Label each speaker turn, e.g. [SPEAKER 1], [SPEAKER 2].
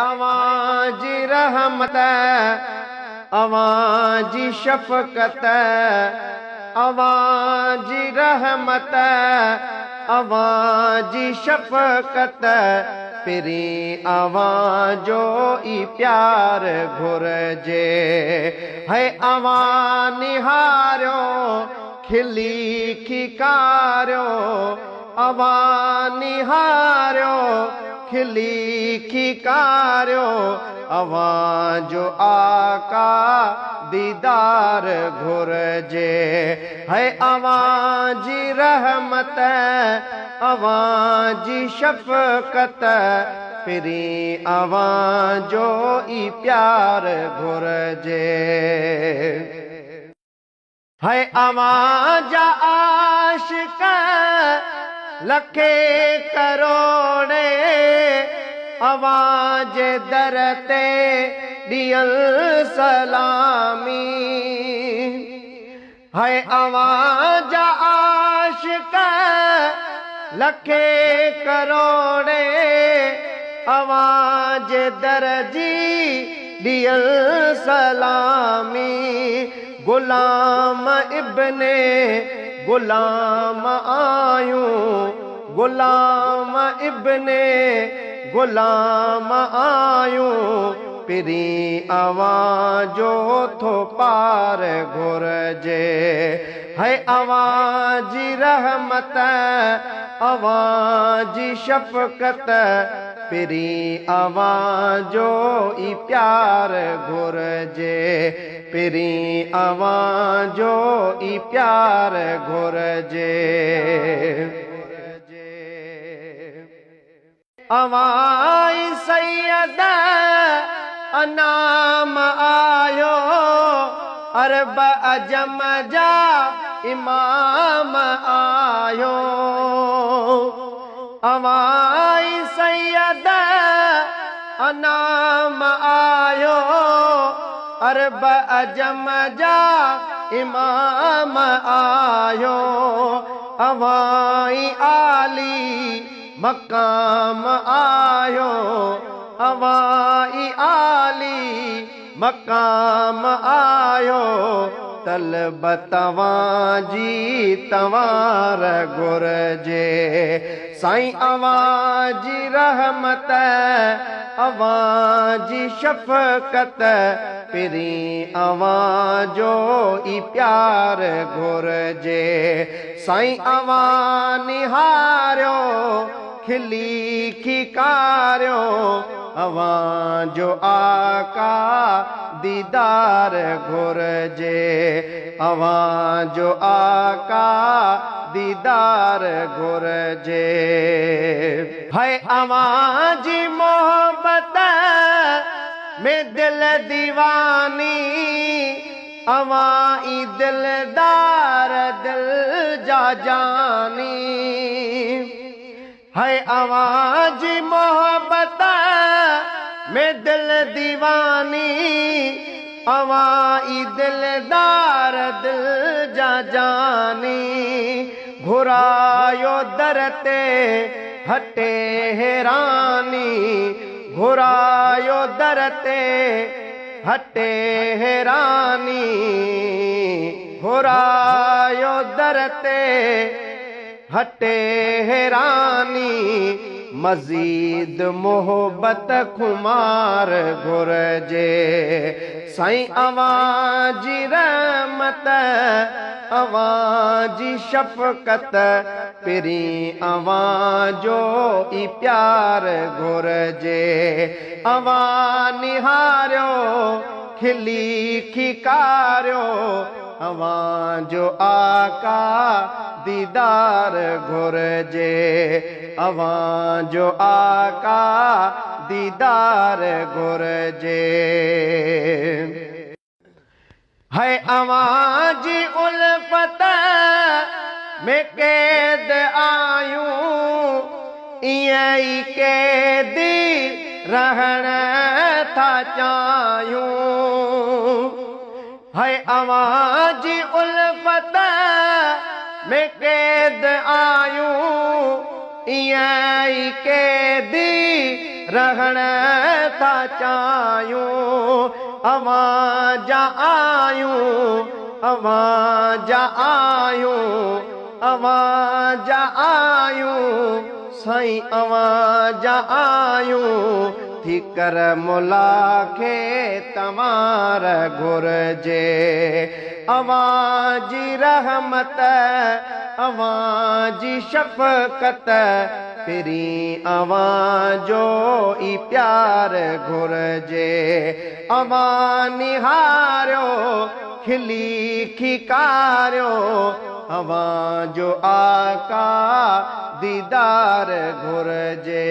[SPEAKER 1] अवांजी रहमत, अवांजी शफकत, अवांजी रहमत, अवांजी शफकत, पिरी अवां जो ई प्यार घुरजे। है अवां निहारियो खिली खिकारियो, अवां निहारियो खिली खिकारियो, अवां जो आका दीदार घुरजे। है अवां जी रहमत, अवां जी शफकत, पिरी अवां जो ई प्यार घुरजे। है अवां जा आशिक लखे करोड़े, अवां जे दर ते ॾियल सलामी। है अवां जा आशिक लखे करोड़े, अवां जे दर जी ॾियल सलामी। गुलाम इब्ने गुलाम आयूं, गुलाम इब्ने गुलाम आयूं, पिरी अवां जो थो पार घुरजे। है अवां जी रहमत, अवां जी शफकत, पिरी अवां जो ई प्यार घुरजे। पिरी अवां जो ई प्यार घुरजे। अवां ई सैयद अनाम आयो, अरब अजम जा इमाम आयो। अवां ई सैयद अनाम आयो, अरब अजम जा इमाम आयो। अवां ई आली मकाम आयो, अवां ई आली मकाम आयो। तलब तवां जी तवार घुरजे। साईं अवां जी रहमत, अवां जी शफकत, पिरी अवां जो ई प्यार घुरजे। साईं अवां निहारियो खिली खिकारियो, अवां जो आका दीदार घुरजे। अवां जो आका दीदार घुरजे। है अवां जी मोहब्बत में दिल दीवानी, अवां ई दिलदार दिल जा जानी। है अवां जी मोहब्बत में दिल दीवानी, अवां ई दिलदार दिल जा जानी। घुरायो दर ते हटे हैरानी, घुरायो दर ते हटे हैरानी। घुरायो दर ते हटे हैरानी, मजीद मोहब्बत खुमार घुरजे। साईं अवां जी रहमत, अवां जी शफकत, पिरी अवां जो ई प्यार घुरजे। अवां निहारियो खिली खिकारियो, अवां जो आका दीदार घुरजे। अवां जो आका दीदार घुरजे। है अवां जी उल्फत में कैद आयूं, इएं ई कैदी रहण था चाहियूं। है अवां जी उल्फत में कैद आयूं, इएं ई कैदी रहण था चाहियूं अवां जा आयूं अवां जा आयूं अवां जा आयूं साईं अवां जा आयूं थी कर मुला खे तमार घुरजे अवां जी रहमत अवां जी शफ़क़त फिरी अवां जो ई प्यार घुरजे अवां निहारियो खिली खिकारियो अवां जो आका दीदार घुरजे।